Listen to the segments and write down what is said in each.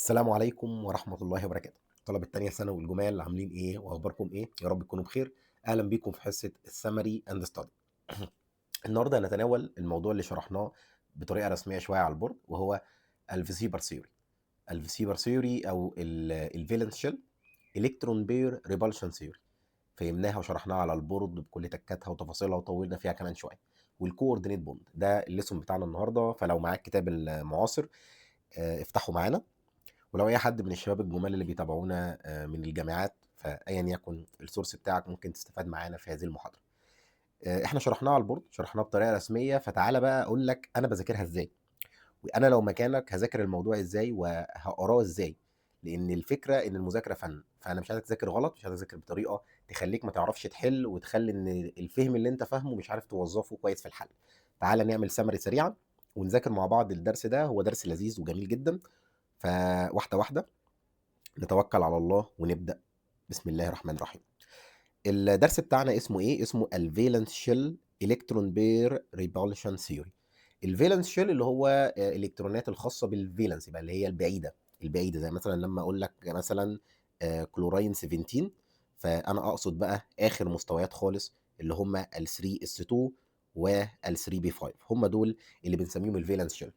السلام عليكم ورحمة الله وبركاته. طلبة تانية ثانوي الجمال عاملين ايه واخباركم ايه؟ يا رب تكونوا بخير. اهلا بيكم في حصة السمري اند ستادي. النهارده هنتناول الموضوع اللي شرحناه بطريقة رسمية شوية على البورد، وهو الفيسيبر ثيوري. الفيسيبر ثيوري او الفالنس شيل الكترون بير ريبالشن ثيوري. فهمناها وشرحناها على البورد بكل تكاتها وتفاصيلها وطولنا فيها كمان شوية. والكوردينيت بوند ده الليسون بتاعنا النهارده، فلو معاك كتاب المعاصر افتحه معانا. ولو اي حد من الشباب الجمال اللي بيتابعونا من الجامعات، فايا يكن السورس بتاعك ممكن تستفاد معانا في هذه المحاضره. احنا شرحناها على البورد، شرحناها بطريقه رسميه، فتعالى بقى اقول لك انا بذاكرها ازاي، وانا لو مكانك هذاكر الموضوع ازاي وهقراه ازاي. لان الفكره ان المذاكره فن، فانا مش عايزك تذاكر غلط، مش عايزك تذاكر بطريقه تخليك ما تعرفش تحل وتخلي ان الفهم اللي انت فاهمه مش عارف توظفه كويس في الحل. تعالى نعمل سمري سريعا ونذاكر مع بعض. الدرس ده هو درس لذيذ وجميل جدا، فواحده واحده نتوكل على الله ونبدأ. بسم الله الرحمن الرحيم. الدرس بتاعنا اسمه ايه؟ اسمه الفالنس شيل الكترون بير ريبولشن ثيوري. الفالنس شيل اللي هو الالكترونات الخاصه بالفالنس، يبقى اللي هي البعيده. البعيده زي مثلا لما اقول لك مثلا كلوراين 17، فانا اقصد بقى اخر مستويات خالص اللي هم ال 3 اس 2 وال 3 بي 5، هم دول اللي بنسميهم الفالنس شيل.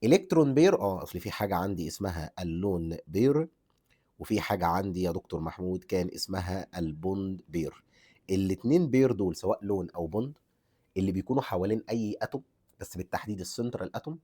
الكترون بير اصل في حاجه عندي اسمها اللون بير، وفي حاجة عندي يا دكتور محمود كان اسمها البوند بير. الاتنين بير دول سواء لون او بوند اللي بيكونوا حوالين اي اتوم، بس بالتحديد السنترال اتوم،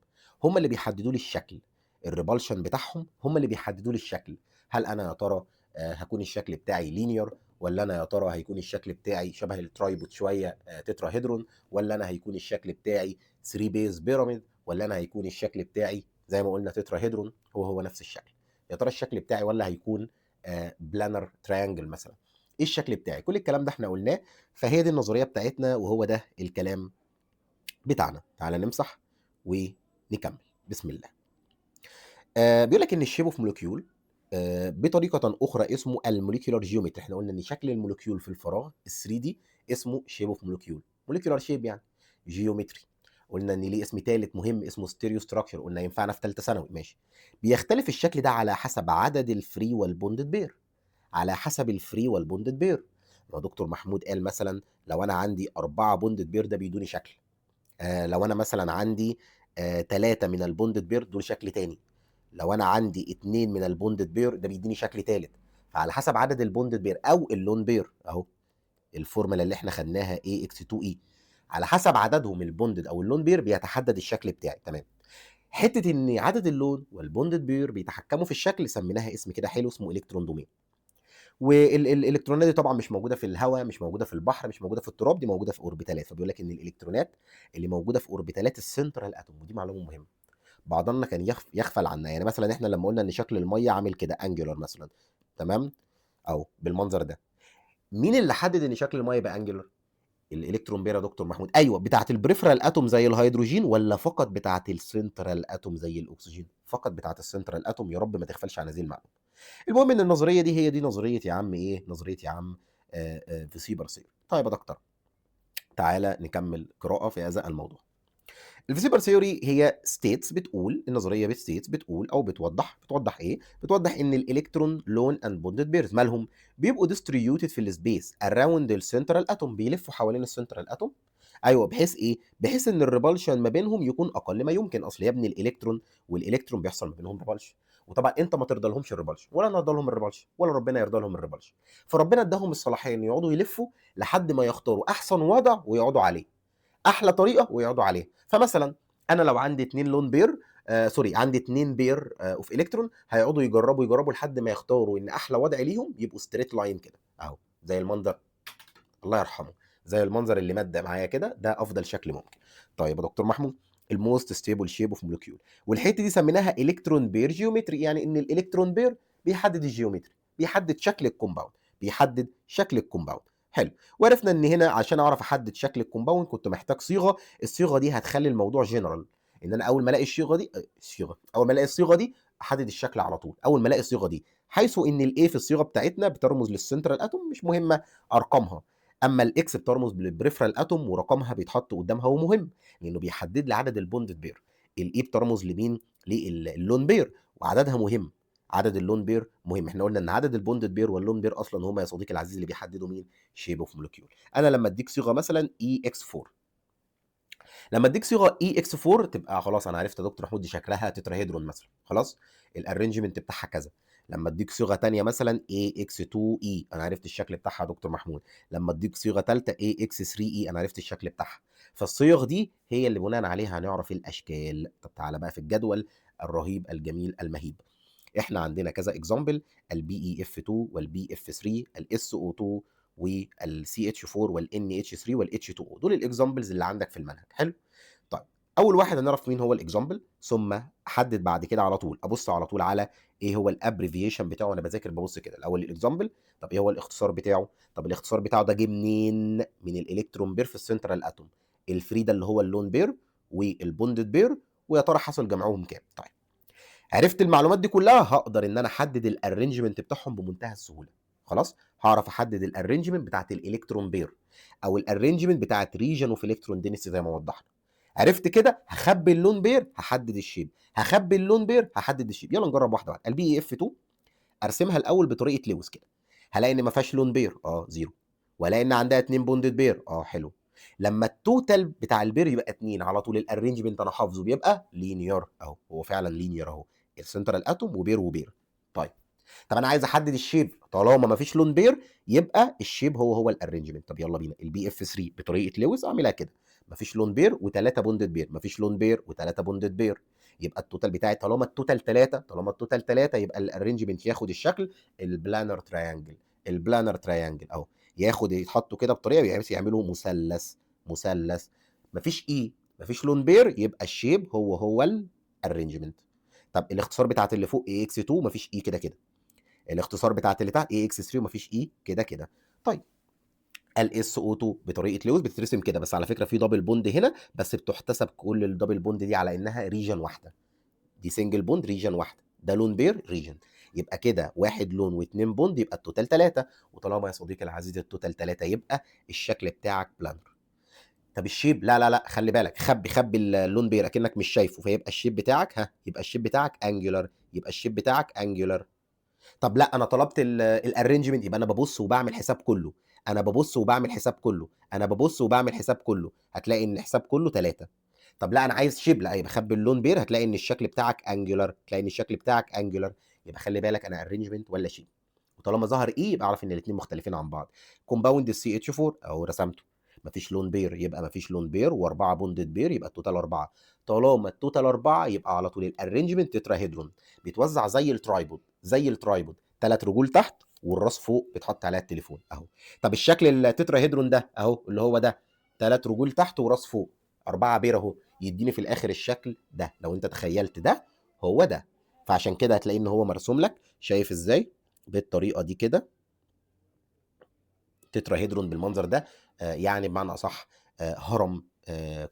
هم اللي بيحددوا لي الشكل. الريبالشن بتاعهم هم اللي بيحددوا لي الشكل. هل انا يا ترى هكون الشكل بتاعي لينير، ولا انا يا ترى هيكون الشكل بتاعي شبه الترايبود شويه تترا هيدرون، ولا انا هيكون الشكل بتاعي 3 بيز بيراميد، ولا انا هيكون الشكل بتاعي زي ما قلنا تترا هيدرون هو نفس الشكل. يا ترى الشكل بتاعي ولا هيكون بلانر تريانجل مثلا. ايه الشكل بتاعي؟ كل الكلام ده احنا قلناه. فهي دي النظريه بتاعتنا وهو ده الكلام بتاعنا. تعالى نمسح ونكمل. بسم الله. بيقول لك ان الشيب اوف مولكيول بطريقه اخرى اسمه الموليكيولار جيومتري. احنا قلنا ان شكل المولكيول في الفراغ ال 3 دي اسمه شيب اوف مولكيول. موليكيولار شيب يعني جيومتري. قلنا ان ليه اسم ثالث مهم اسمه ستيريو ستراكشر، قلنا ينفعنا في ثالثه ثانوي. ماشي. بيختلف الشكل ده على حسب عدد الفري والبوندد بير. على حسب الفري والبوندد بير. لو دكتور محمود قال مثلا لو انا عندي 4 بوندد بير ده بيدوني شكل. لو انا مثلا عندي 3 من البوندد بير دول شكل تاني. لو انا عندي 2 من البوندد بير ده بيديني شكل تالت. فعلى حسب عدد البوندد بير او اللون بير اهو، الفورمولا اللي احنا خدناها AX2E، على حسب عددهم البوندد او اللون بير بيتحدد الشكل بتاعي. تمام. حته ان عدد اللون والبوندد بير بيتحكموا في الشكل سميناها اسم كده حلو اسمه الكترون دومين. والالكترونات دي طبعا مش موجوده في الهواء، مش موجوده في البحر، مش موجوده في التراب، دي موجوده في اوربيتالات. فبيقول لك ان الالكترونات اللي موجوده في اوربيتالات السنترال اتوم، ودي معلومه مهمه بعضنا كان يغفل عنها. يعني مثلا احنا لما قلنا ان شكل الميه عامل كده انجولار مثلا، تمام، او بالمنظر ده، مين اللي حدد ان شكل الميه يبقى انجولار؟ الالكترون بير يا دكتور محمود. ايوه، بتاعه البريفرال اتوم زي الهيدروجين، ولا فقط بتاعه السنترال اتوم زي الاكسجين؟ فقط بتاعه السنترال اتوم. يا رب ما تغفلش عن هذه المعلومه. المهم ان النظريه دي هي دي نظريه يا عم ايه؟ نظريه يا عم فيسيبر سير. طيب يا دكتور، تعالى نكمل قراءه في هذا الموضوع. الفيسيبر ثيوري هي ستيتس بتقول، النظريه بستيتس بتقول او بتوضح ايه؟ بتوضح ان الالكترون لون اند بوندد بيرز مالهم بيبقوا ديستريبيوتد في السبيس اراوند السنترال اتوم، بيلفوا حوالين السنترال اتوم. ايوه، بحيث ايه؟ بحيث ان الريبالشن ما بينهم يكون اقل ما يمكن. اصل يا ابني الالكترون والالكترون بيحصل ما بينهم ريبالشن، وطبعا انت ما ترضى لهمش الريبالشن، ولا انا ارضى لهم الريبالشن، ولا ربنا يرضى لهم الريبالشن. فربنا اداهم الصلاحيه ان يقعدوا يلفوا لحد ما يختاروا احسن وضع ويقعدوا عليه، احلى طريقه ويقعدوا عليها. فمثلا انا لو عندي 2 لون بير، سوري، عندي 2 بير اوف الكترون، هيقعدوا يجربوا لحد ما يختاروا ان احلى وضع ليهم يبقوا ستريت لاين كده اهو، زي المنظر، الله يرحمه، زي المنظر اللي مد معايا كده، ده افضل شكل ممكن. طيب يا دكتور محمود، الموست ستيبل شيب اوف مولكيول، والحته دي سميناها الكترون بير جيومتري. يعني ان الالكترون بير بيحدد الجيومتري، بيحدد شكل الكومباوند، بيحدد شكل الكومباوند. حلو. وعرفنا ان هنا عشان اعرف احدد شكل الكومباوند كنت محتاج صيغه. الصيغه دي هتخلي الموضوع جنرال، ان انا اول ما الاقي الصيغه دي اول ما الاقي الصيغه دي احدد الشكل على طول. اول ما الاقي الصيغه دي، حيث ان الاي في الصيغه بتاعتنا بترمز للسنترال اتوم، مش مهمه ارقامها. اما الاكس بترمز للبريفرال اتوم ورقمها بيتحط قدامها ومهم لانه بيحدد لي عدد البوندد بير. الاي بترمز لمين؟ للون بير وعددها مهم. عدد اللون بير مهم. احنا قلنا ان عدد البوندد بير واللون بير اصلا هما يا صديقي العزيز اللي بيحددوا مين؟ شيب اوف مولكيول. انا لما اديك صيغه مثلا اي اكس 4، لما اديك صيغه اي اكس 4 تبقى خلاص انا عرفت يا دكتور محمود دي شكلها تتراهيدرون مثلا، خلاص الارنجمنت بتاعها كذا. لما اديك صيغه ثانيه مثلا اي اكس 2 اي انا عرفت الشكل بتاعها يا دكتور محمود. لما اديك صيغه ثالثه اي اكس 3 اي انا عرفت الشكل بتاعها. فالصيغ دي هي اللي بناء عليها هنعرف الاشكال. طب تعالى بقى في الجدول الرهيب الجميل المهيب. احنا عندنا كذا اكزامبل: البي اي اف 2 والبي اف 3، الاس او 2 والسي اتش 4 والان اتش 3 والاتش 2 او. دول الاكزامبلز اللي عندك في المنهج. حلو. طيب اول واحد هنعرف مين هو الاكزامبل، ثم احدد بعد كده على طول ابص على طول على ايه هو الابريفيشن بتاعه. انا بذاكر ببص كده الاول الاكزامبل، طب ايه هو الاختصار بتاعه؟ طب الاختصار بتاعه ده جه منين؟ من الالكترون بير في السنترال اتوم. الفري ده اللي هو اللون بير والبوندد بير، ويا ترى حصل جمعهم كام؟ طيب عرفت المعلومات دي كلها هقدر ان انا احدد الارنجمنت بتاعهم بمنتهى السهوله. خلاص هعرف احدد الارنجمنت بتاعت الالكترون بير او الارنجمنت بتاعت ريجن اوف الكترون دينستي زي ما وضحنا. عرفت كده هخبي اللون بير هحدد الشيب، هخبي اللون بير هحدد الشيب. يلا نجرب واحده واحده. البي اي اف 2 ارسمها الاول بطريقه لويس كده، هلاقي ان ما فيهاش لون بير زيرو، والاقي ان عندها 2 بوندد بير حلو. لما التوتال بتاع البير يبقى 2 على طول الارينجمنت انا حافظه بيبقى لينير اهو، هو فعلا لينير اهو، السنترال اتوم وبير وبير. طيب طب انا عايز احدد الشيب، طالما ما فيش لون بير يبقى الشيب هو الارينجمنت. طب يلا بينا البي اف 3 بطريقه لويس اعملها كده: ما فيش لون بير وثلاثه بوندد بير، ما فيش لون بير وثلاثه بوندد بير، يبقى التوتال بتاعي طالما التوتال 3، طالما التوتال 3 يبقى الارينجمنت ياخد الشكل البلانر تراينجل. البلانر تراينجل اهو، ياخد يتحطوا كده بطريقه يعملوا مثلث. مثلث مفيش مفيش لون بير يبقى الشيب هو الارينجمنت. طب الاختصار بتاعت اللي فوق اي اكس 2 مفيش كده كده، الاختصار بتاعت اللي تحت اي اكس 3 ومفيش كده كده. طيب الاس او 2 بطريقه لويس بتترسم كده، بس على فكره في دبل بوند هنا، بس بتحتسب كل الدبل بوند دي على انها ريجن واحده. دي سنجل بوند ريجن واحده، ده لون بير ريجن. يبقى كده واحد لون واثنين بوند يبقى التوتال 3، وطالما يا صديقي العزيز التوتال 3 يبقى الشكل بتاعك بلانر. طب الشيب لا لا لا خلي بالك، خبي اللون بير اكنك مش شايفه، فيبقى الشيب بتاعك يبقى الشيب بتاعك انجولار، يبقى الشيب بتاعك انجولار. طب لا انا طلبت الارينجمنت، يبقى انا ببص وبعمل حساب كله، انا ببص وبعمل حساب كله، انا ببص وبعمل حساب كله، هتلاقي ان الحساب كله 3. طب لا انا عايز شيب، لا يبقى خبي اللون بير، هتلاقي ان الشكل بتاعك انجولار، تلاقي ان الشكل بتاعك انجولار. يبقى خلي بالك انا ارينجمنت ولا شيب، وطالما ظهر يبقى اعرف ان الاثنين مختلفين عن بعض. كومباوند السي اتش 4 اهو رسمته، مفيش لون بير يبقى مفيش لون بير، واربعه بوندد بير يبقى التوتال 4. طالما التوتال 4 يبقى على طول الارينجمنت تتراهيدرون، بيتوزع زي الترايبود، زي الترايبود، 3 رجول تحت والراس فوق بيتحط عليها التليفون اهو. طب الشكل التتراهيدرون ده اهو اللي هو ده 3 رجول تحت وراس فوق 4 بير اهو، يديني في الاخر الشكل ده. لو انت تخيلت ده هو ده، فعشان كده هتلاقي ان هو مرسوم لك، شايف ازاي؟ بالطريقه دي كده تتراهيدرون بالمنظر ده. يعني بمعنى اصح هرم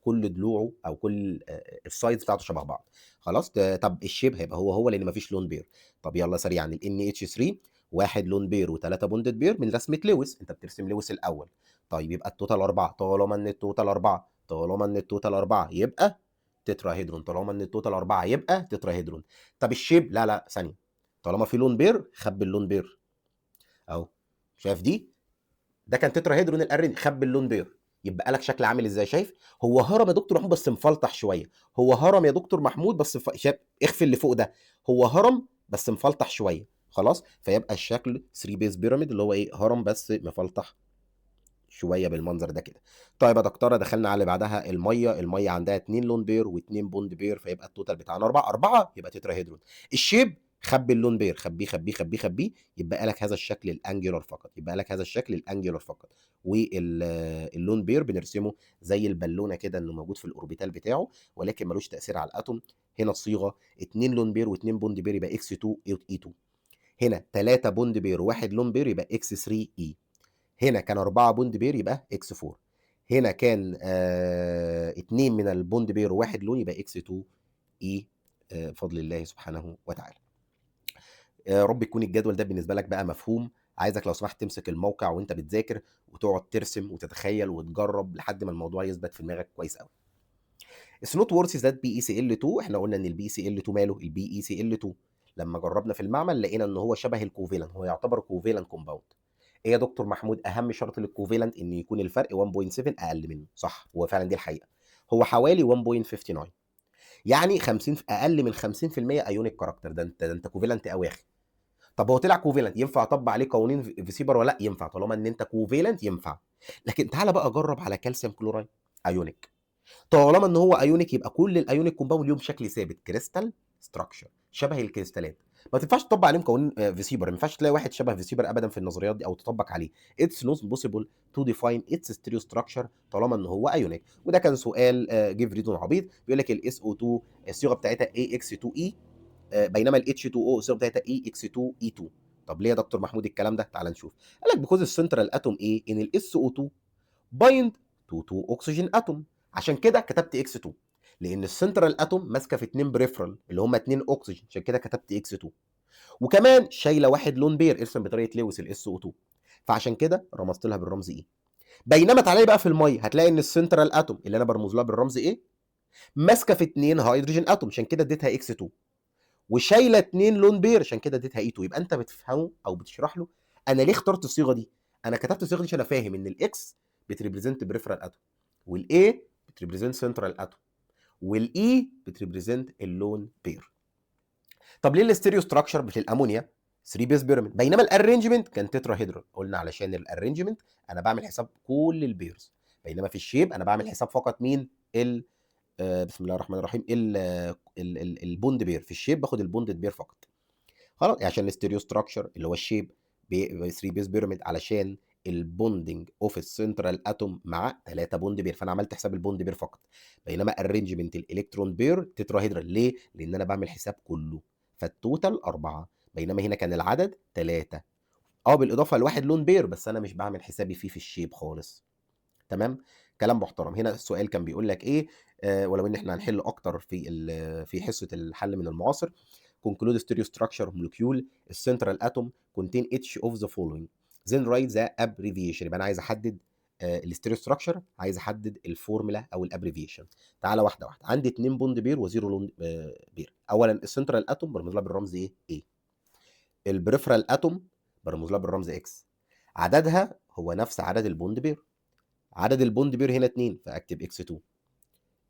كل ضلوعه او كل السايدز بتاعته شبه بعض. خلاص طب الشيب هيبقى هو لان مفيش لون بير. طب يلا سريعا الان اتش 3 واحد لون بير وثلاثه بوندد بير من رسمه لويس، انت بترسم لويس الاول. طيب يبقى التوتال 4، طالما ان التوتال 4، طالما ان التوتال 4 يبقى تتراهيدرون، طالما ان التوتال 4 يبقى تتراهيدرون. طب الشيب لا لا ثانيه، طالما في لون بير خبي اللون بير اهو، شايف دي؟ ده كان تتراهيدرون الارين، خب اللون بير، يبقى لك شكل عامل ازاي؟ شايف؟ هو هرم يا دكتور محمود بس مفلطح شويه، هو هرم يا دكتور محمود بس شايف؟ اخفي اللي فوق ده، هو هرم بس مفلطح شويه. خلاص فيبقى الشكل 3 بيز بيراميد اللي هو هرم بس مفلطح شويه بالمنظر ده كده. طيب يا دكتوره دخلنا على اللي بعدها الميه عندها 2 لون بير و2 بوند بير، فيبقى التوتال بتاعنا 4، 4 يبقى تتراهيدرون. الشيب خبي اللون بير، خبيه خبيه خبيه خبيه، يبقى لك هذا الشكل الانجولار فقط، يبقى لك هذا الشكل الانجولار فقط. واللون بير بنرسمه زي البالونه كده انه موجود في الاوربيتال بتاعه، ولكن ملوش تاثير على الاتوم. هنا الصيغه 2 لون بير و2 بوند بير يبقى اكس 2 اي 2، هنا 3 بوند بير وواحد لون بير يبقى اكس 3 اي، هنا كان 4 بوند بير يبقى اكس 4، هنا كان 2 من البوند بير وواحد لون يبقى اكس 2 اي بفضل الله سبحانه وتعالى. يا رب يكون الجدول ده بالنسبه لك بقى مفهوم. عايزك لو سمحت تمسك الموقع وانت بتذاكر وتقعد ترسم وتتخيل وتجرب لحد ما الموضوع يثبت في دماغك كويس قوي. السنوت وورث ذات بي اي سي ال 2، احنا قلنا ان البي سي ال 2 ماله البي اي سي ال 2، لما جربنا في المعمل لقينا ان هو شبه الكوفيلنت، هو يعتبر كوفيلنت كومباوند. ايه يا دكتور محمود اهم شرط للكوفيلنت؟ ان يكون الفرق 1.7 اقل منه. صح، هو فعلا دي الحقيقه، هو حوالي 1.59، يعني 50 اقل من 50% ايونيك كاركتر. ده انت كوفيلنت قوي يا اخي. طب هو طلع كوفيلنت، ينفع اطبق عليه قوانين فيسيبر ولا لا؟ ينفع، طالما ان انت كوفيلنت ينفع. لكن تعالى بقى جرب على كالسيوم كلورايد ايونيك. طالما ان هو ايونيك يبقى كل الايونيك كومباوند ليهم شكل ثابت، كريستال ستراكشر شبه الكريستالات. ما تنفعش تطبق عليهم قوانين فيسيبر، ما ينفعش تلاقي واحد شبه فيسيبر ابدا في النظريات دي او تطبق عليه. اتس نوت بوسيبل تو ديفاين اتس ستيريو ستراكشر طالما ان هو ايونيك. وده كان سؤال جيف ريزون عبيط، بيقول لك الاس او 2 الصيغه بتاعتها اي اكس 2 اي، بينما الاتش 2 او الصيغه بتاعتها اي اكس 2 اي 2. طب ليه يا دكتور محمود الكلام ده؟ تعال نشوف. قال لك بيكوز السنترال اتوم ايه ان الاس او 2 بايند تو 2 اكسجين اتوم، عشان كده كتبت اكس 2. لان السنترال اتوم ماسكه في 2 بريفرال اللي هم 2 اكسجين، عشان كده كتبت اكس 2. وكمان شايله واحد لون بير، ارسم بطريقه لويس الاس او 2، فعشان كده رمزت لها بالرمز ايه. بينما تعالى بقى في الميه هتلاقي ان السنترال اتوم اللي انا برمز لها بالرمز ايه ماسكه في 2 هيدروجين اتوم، عشان كده اديتها اكس 2. وشايله 2 لون بير، عشان كده اديتها اي 2. يبقى انت بتفهمه او بتشرح له انا ليه اخترت الصيغه دي. انا كتبت الصيغه دي عشان انا فاهم ان الاكس بتريبريزنت بريفرال اتوم، والاي بتريبريزنت سنترال اتوم، والاي بتريبريزنت اللون بير. طب ليه الاستيريو ستراكشر في الامونيا 3 بيس بيراميد بينما الارينجمنت كان تترا هيدرال؟ قلنا علشان الارينجمنت انا بعمل حساب كل البيرز، بينما في الشيب انا بعمل حساب فقط مين بسم الله الرحمن الرحيم البوند بير. في الشيب باخد البوند بير فقط. خلاص، عشان الاستيريو ستراكشر اللي هو الشيب 3 بيس بيراميد علشان البوندنج اوف السنترال اتوم مع 3 بوند بير، فانا عملت حساب البوند بير فقط. بينما الرينجمنت الالكترون بير تتراهيدرال، ليه؟ لان انا بعمل حساب كله، فالتوتال 4. بينما هنا كان العدد 3، بالاضافه لواحد لون بير، بس انا مش بعمل حسابي فيه في الشيب خالص. تمام، كلام محترم. هنا السؤال كان بيقول لك ايه، ولو ان احنا هنحل اكتر في حصه الحل من المعاصر. conclude stereo structure of molecule السنترال atom contain each of the following then write the abbreviation. يبقى انا عايز احدد الستيريو ستراكشر، عايز احدد الفورمولا او الابريفيشن. تعالى واحده واحده. عندي 2 بوند بير وزيرو لون بير. اولا السنترال اتوم برمز لها بالرمز ايه؟ ايه. البريفرال اتوم برمز لها بالرمز اكس. عددها هو نفس عدد البوند بير. عدد البوند بير هنا 2 فاكتب اكس 2.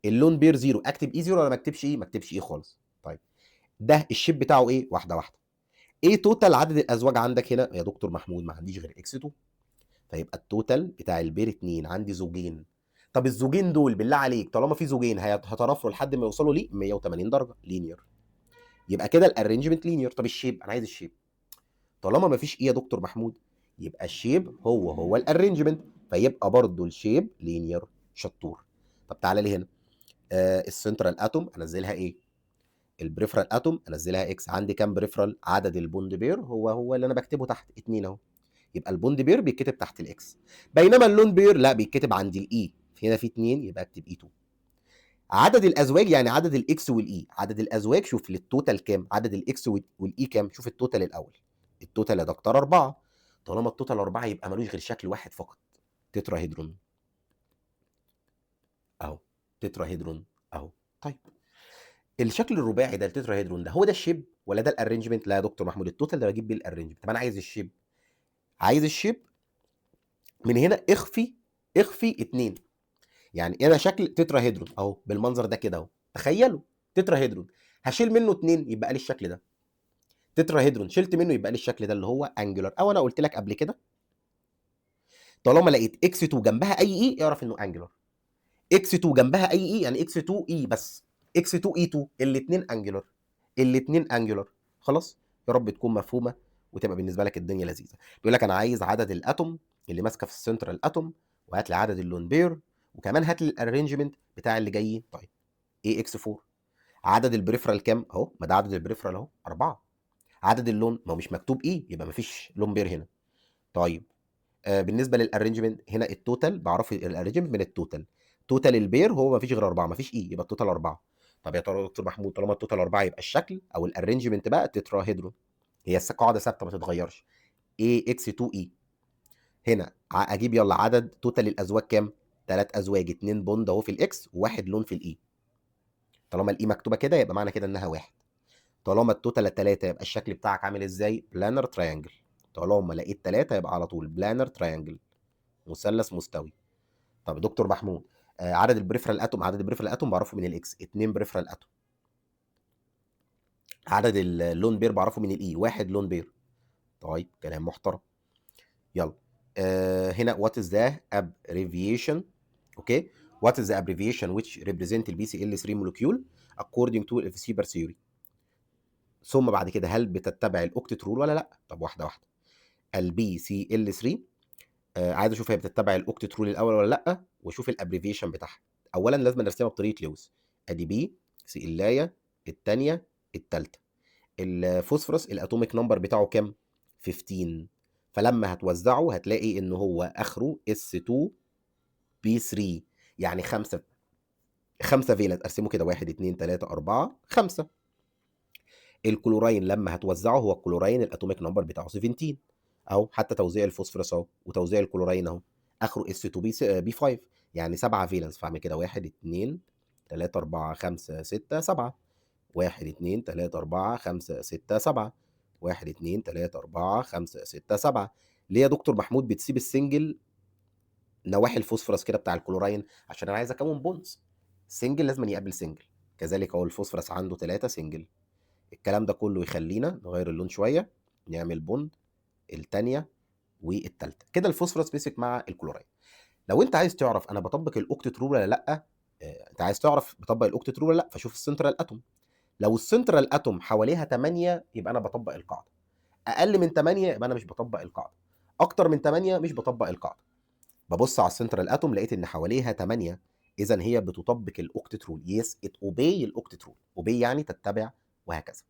اللون بير 0 اكتب اي 0 ولا ما اكتبش ايه؟ ما اكتبش ايه خالص. طيب ده الشيب بتاعه ايه؟ واحده واحده. ايه توتال عدد الازواج عندك هنا يا دكتور محمود؟ ما عنديش غير اكس 2، فيبقى التوتال بتاع البير 2. عندي زوجين. طب الزوجين دول بالله عليك طالما في زوجين هيترافروا لحد ما يوصلوا ليه 180 درجه لينير، يبقى كده الارينجمنت لينير. طب الشيب انا عايز الشيب. طالما ما فيش ايه يا دكتور محمود يبقى الشيب هو الارينجمنت، فيبقى برضه الشيب لينير. شطور. طب تعالى لي هنا، السنترال اتوم انزلها ايه؟ البريفرال اتوم انزلها اكس. عندي كام بريفرال؟ عدد البوند بير هو اللي انا بكتبه تحت 2 اهو، يبقى البوند بير بيتكتب تحت الاكس. بينما اللون بير لا، بيتكتب عند الاي، هنا في 2 يبقى اكتب اي 2. عدد الازواج يعني عدد الاكس والاي. عدد الازواج شوف للتوتال كام، عدد الاكس والاي كام. شوف التوتال الاول. التوتال يا دكتور 4. طالما التوتال 4 يبقى ملوش غير شكل واحد فقط، تتراهيدرون اهو. تتراهيدرون اهو. طيب الشكل الرباعي ده التتراهيدرون ده هو ده الشيب ولا ده الارينجمنت؟ لا يا دكتور محمود التوتال ده بجيب بيه الارينجمنت. طب انا عايز الشيب. عايز الشيب من هنا اخفي 2. يعني انا شكل تتراهيدرون اهو بالمنظر ده كده اهو، تخيلوا تتراهيدرون هشيل منه 2 يبقى لي الشكل ده. تتراهيدرون شلت منه يبقى لي الشكل ده اللي هو انجلر. او انا قلت لك قبل كده طالما لقيت اكس 2 جنبها اي اي اعرف انه انجلر. اكس 2 جنبها اي اي يعني اكس 2 اي بس، اكس 2 اي 2 الاثنين انجلر، الاثنين انجلر. خلاص، يا رب تكون مفهومه وتبقى بالنسبه لك الدنيا لذيذه. بيقول لك انا عايز عدد الاتوم اللي ماسكه في السنترال اتوم، وهات لي عدد اللون بير، وكمان هات لي الارينجمنت بتاع اللي جاي. طيب ايه اكس 4؟ عدد البريفرال كام اهو؟ ما ده عدد البريفرال اهو 4. عدد اللون ما هو مش مكتوب ايه، يبقى ما فيش لون بير هنا. طيب بالنسبه للارينجمنت هنا التوتال بعرف الارينجمنت من التوتال. توتال البير هو ما فيش غير 4، ما فيش ايه، يبقى التوتال 4. طب يا ترى دكتور محمود طالما التوتال 4 يبقى الشكل او الارينجمنت بقى تتراهيدرون. هي قاعده ثابته ما تتغيرش، اي اكس 2 اي. هنا اجيب يلا عدد توتال الازواج كام؟ 3 ازواج، 2 بوند اهو في الاكس وواحد لون في الاي. طالما الاي مكتوبه كده يبقى معنى كده انها 1. طالما التوتال 3 يبقى الشكل بتاعك عامل ازاي؟ بلانر تراينجل. طالما لقيت 3 يبقى على طول بلانر تراينجل، مثلث مستوي. طب يا دكتور محمود، عدد البريفرال اتوم، عدد البريفرال اتوم بعرفه من الاكس، 2 بريفرال اتوم. عدد اللون بير بعرفه من الاي، 1 لون بير. طيب كلام محترم. يلا هنا what is the abbreviation. اوكي، what is the abbreviation which represent ال BCl3 molecule according to Leucippus theory. ثم بعد كده هل بتتبع الاوكتت رول ولا لا؟ طب واحده واحده. ال BCl3 عايز اشوف هي بتتبع الاوكتت رول الاول ولا لا، واشوف الابريفيشن بتاعها. اولا لازم نرسمها بطريقه لويس. ادي بي سي اللايه الثانيه الثالثه. الفوسفورس الاتوميك نمبر بتاعه كام؟ 15. فلما هتوزعه هتلاقي ان هو اخره S2B3، يعني 5 فيلنس. ارسمه كده 1 2 3 4 5. الكلوراين لما هتوزعه، هو الكلوراين الاتوميك نمبر بتاعه 17 اهو، حتى توزيع الفوسفورس اهو وتوزيع الكلوراين اهو اخره S2B5، يعني 7 فيلنس. فاعمل كده 1 2 3 4 5 6 7. 1 2 3 4 5 6 7. 1 2 3 4 5 6 7. ليه يا دكتور محمود بتسيب السنجل نواحي الفوسفورس كده بتاع الكلوراين؟ عشان انا عايز اكون بونز. سنجل لازم يقابل سنجل، كذلك هو الفوسفورس عنده 3 سنجل. الكلام ده كله يخلينا نغير اللون شويه، نعمل بوند الثانيه والثالثه كده الفوسفورس مسك مع الكلوراين. لو انت عايز تعرف انا بطبق الاوكتت رول ولا لا، انت عايز تعرف بطبق الاوكتت رول ولا لا، فشوف السنترال اتوم. لو السنترال اتوم حواليها 8 يبقى انا بطبق القاعده. اقل من 8 يبقى انا مش بطبق القاعده. اكتر من 8 مش بطبق القاعده. ببص على السنترال اتوم لقيت ان حواليها 8، اذا هي بتطبق الاوكتت رول. يس ات اوبي الاوكتت رول. اوبي يعني تتبع، وهكذا.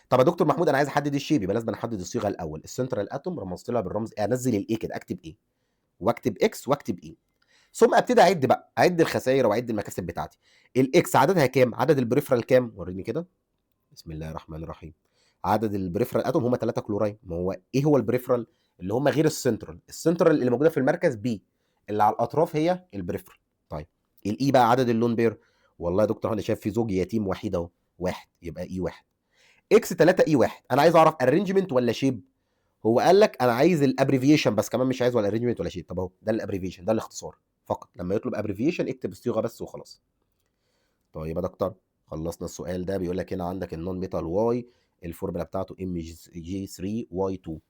طب يا دكتور محمود انا عايز احدد الشيب، يبقى لازم احدد الصيغه الاول. السنترال اتوم رمزت لها بالرمز، انزل الايه كده، اكتب ايه واكتب اكس واكتب ايه، ثم ابتدي اعد بقى، اعد الخسائر واعد المكاسب بتاعتي. الاكس عددها كام؟ عدد البريفرال كام؟ وريني كده. بسم الله الرحمن الرحيم. عدد البريفرال اتوم هم 3 كلوراين. ما هو ايه هو البريفرال؟ اللي هم غير السنترال. السنترال اللي موجوده في المركز بي، اللي على الاطراف هي البريفرال. طيب الاي بقى عدد اللون بير. والله يا دكتور انا شايف في زوج يتيم وحيد اهو، واحد، يبقى اي واحد. اكس 3 اي 1. انا عايز اعرف ارينجمنت ولا شيب. هو قال لك انا عايز الابريفيشن بس، كمان مش عايز ولا ارينجمنت ولا شيب. طب اهو ده الابريفيشن، ده الاختصار فقط. لما يطلب ابريفيشن اكتب الصيغه بس وخلاص. طيب يا دكتور خلصنا السؤال ده. بيقول لك هنا عندك النون ميتال واي، الفورمولا بتاعته ام جي 3 واي 2.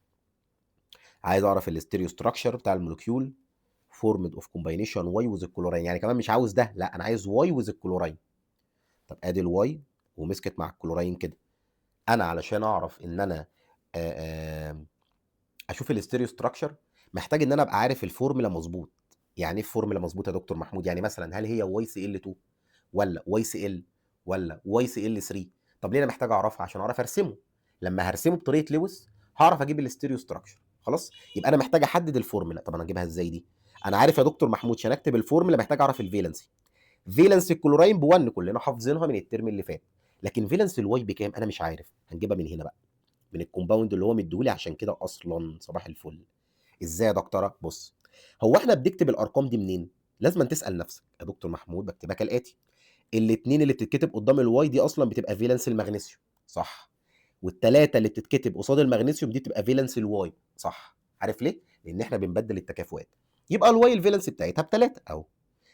عايز اعرف الاستيريو ستراكشر بتاع المولكيول، فورمد اوف كومباينيشن واي وذ الكلوراين. يعني كمان مش عاوز ده، لا انا عايز واي وذ الكلوراين. طب ادي الواي ومسكت مع الكلوراين كده. انا علشان اعرف ان انا اشوف الاستيريو ستراكشر، محتاج ان انا ابقى عارف الفورمولا مظبوط. يعني ايه الفورمولا مظبوط يا دكتور محمود؟ يعني مثلا هل هي واي سي ال 2 ولا واي سي ال ولا واي سي ال 3؟ طب ليه انا محتاج اعرفها؟ عشان اعرف ارسمه. لما هرسمه بطريقه لويس هعرف اجيب الاستيريو ستراكشر. خلاص، يبقى انا محتاج احدد الفورمولا. طب انا اجيبها ازاي دي؟ انا عارف يا دكتور محمود عشان اكتب الفورمولا محتاج اعرف الفالنسي. فالنس الكلوراين ب1 كلنا حافظينها من الترم اللي فات، لكن فالنس الواي بكام انا مش عارف. هنجيبها من هنا بقى، من الكومباوند اللي هو مديهولي. عشان كده اصلا صباح الفل. ازاي يا دكتوره؟ بص، هو احنا بنكتب الارقام دي منين؟ لازم تسال نفسك يا دكتور محمود. بكتبها كالاتي: الاثنين اللي بتتكتب قدام الواي دي اصلا بتبقى فالنس المغنيسيوم، صح؟ والثلاثه اللي بتتكتب قصاد المغنيسيوم دي تبقى فالنس الواي، صح؟ عارف ليه؟ لان احنا بنبدل التكافؤات. يبقى الواي الفالنس بتاعتها بثلاثه اهو،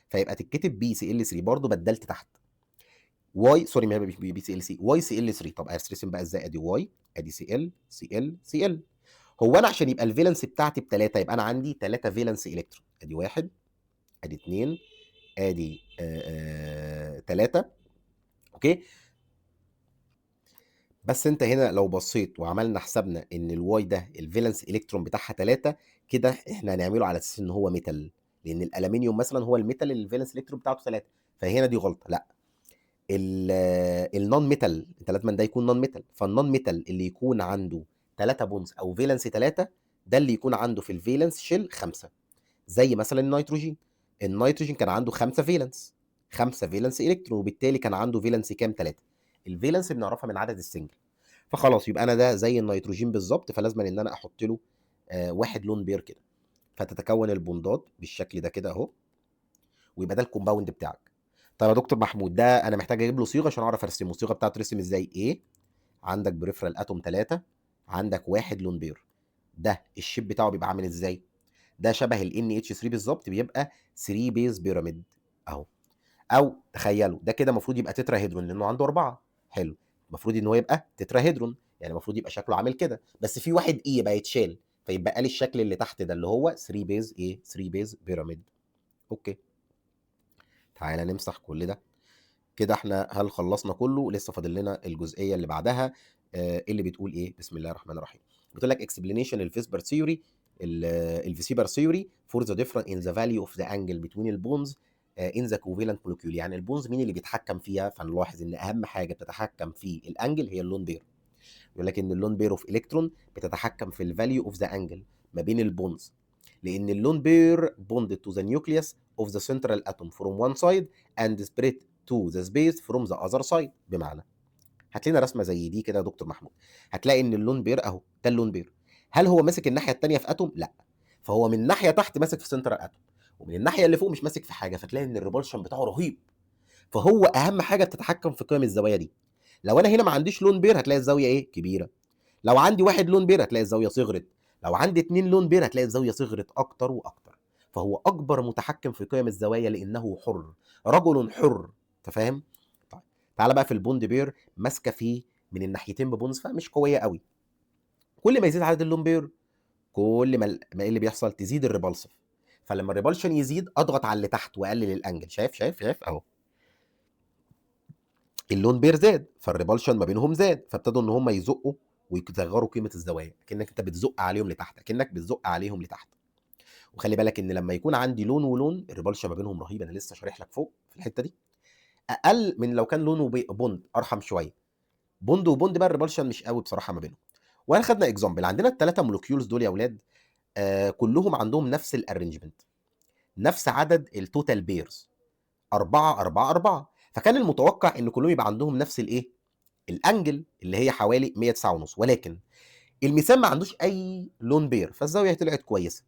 فيبقى تتكتب بي سي ال 3. برضه بدلت تحت واي، سوري ما هي مش بي سي ال سي، واي سي ال 3. طب ارسم بقى ازاي؟ ادي واي، ادي سي ال سي ال سي ال. هو انا عشان يبقى الفالنس بتاعتي بثلاثه يبقى انا عندي 3 فالنس الكترون. ادي واحد، ادي اثنين، ادي 3. اوكي، بس انت هنا لو بصيت وعملنا حسابنا ان الواي ده الفالنس الكترون بتاعها 3، كده احنا هنعمله على اساس ان هو ميتال، لان الالومنيوم مثلا هو الميتال اللي الفالنس الكترون بتاعته 3. فهنا دي غلطه. لا، النون ميتال انت لازم ده يكون نون ميتال. فالنون ميتال اللي يكون عنده 3 بونز او فالنس 3، ده اللي يكون عنده في الفالنس شيل 5. زي مثلا النيتروجين. النيتروجين كان عنده 5 فالنس، 5 فالنس الكترون، وبالتالي كان عنده فالنس كام؟ 3. الفالنس بنعرفها من عدد السنجل. فخلاص يبقى انا ده زي النيتروجين بالظبط، فلازم ان انا احط له واحد لون بير كده. فتتكون البوندات بالشكل ده كده اهو، ويبقى ده الكومباوند بتاعك. طب يا دكتور محمود ده انا محتاج اجيب له صيغه عشان اعرف ارسمه. الصيغه بتاعته ترسم ازاي؟ ايه عندك بريفرال اتوم 3، عندك واحد لون بير. ده الشيب بتاعه بيبقى عامل ازاي؟ ده شبه ال NH3 بالظبط، بيبقى 3 بيز بيراميد اهو. او تخيلوا ده كده المفروض يبقى تتراهيدرون لانه عنده 4. حلو، المفروض ان هو يبقى تتراهيدرون، يعني المفروض يبقى شكله عامل كده، بس في واحد اي يبقى يتشال، فيبقى لي الشكل اللي تحت ده اللي هو 3 بيز ايه، 3 بيز بيراميد. اوكي، تعالى نمسح كل ده كده. احنا هل خلصنا كله؟ لسه فاضل لنا الجزئيه اللي بعدها اللي بتقول ايه؟ بسم الله الرحمن الرحيم. بتقول لك explanation الفيسبر ثيوري، الفيسيبر ثيوري for the difference in the value of the angle between البونز in the covalent molecule. يعني البونز مين اللي بيتحكم فيها؟ فنلاحظ ان اهم حاجه بتتحكم في الانجل هي اللون بير. يقول لك ان اللون بير اوف الكترون بتتحكم في الفاليو اوف ذا انجل ما بين البونز، لان اللون بير bonded to the nucleus of the central atom from one side and spread to the space from the other side. بمعنى هات لنا رسمه زي دي كده يا دكتور محمود، هتلاقي ان اللون بير اهو، ده اللون بير. هل هو ماسك الناحيه الثانيه في اتوم؟ لا، فهو من ناحيه تحت ماسك في سنترال اتوم، ومن الناحيه اللي فوق مش ماسك في حاجه، فتلاقي ان الريبولشن بتاعه رهيب. فهو اهم حاجه بتتحكم في قيم الزوايا دي. لو انا هنا ما عنديش لون بير هتلاقي الزاويه ايه؟ كبيره. لو عندي واحد لون بير هتلاقي الزاويه صغرت. لو عندي 2 لون بير هتلاقي الزاويه صغرت اكتر واكتر. فهو اكبر متحكم في قيم الزوايا لانه حر، رجل حر. انت فاهم؟ طيب تعالى بقى في البوند بير، ماسكه فيه من الناحيتين ببونز، فمش قويه قوي. كل ما يزيد عدد اللون بير كل ما ايه اللي بيحصل؟ تزيد الريبالسيف. فلما الريبالشن يزيد اضغط على اللي تحت واقلل الانجل. شايف اهو، اللون بير زاد فالريبالشن ما بينهم زاد، فابتدوا ان هم يزقوا ويصغروا قيمه الزوايا، كانك انت بتزق عليهم لتحت، كانك بتزق عليهم لتحت. وخلي بالك ان لما يكون عندي لون ولون الريبالشن ما بينهم رهيب، انا لسه شارح لك فوق في الحته دي. اقل من لو كان لونه بوند، ارحم شويه. بوند وبوند بقى الريبالشن مش قوي بصراحه ما بينهم. وانا خدنا اكزامبل، عندنا الثلاثه مولكيولز دول يا اولاد، كلهم عندهم نفس الارينجمنت، نفس عدد التوتال بيرز 4 4 4. فكان المتوقع ان كلهم يبقى عندهم نفس الايه؟ الانجل اللي هي حوالي 109 ونص. ولكن الميثان ما عندوش اي لون بير، فالزاويه طلعت كويسه.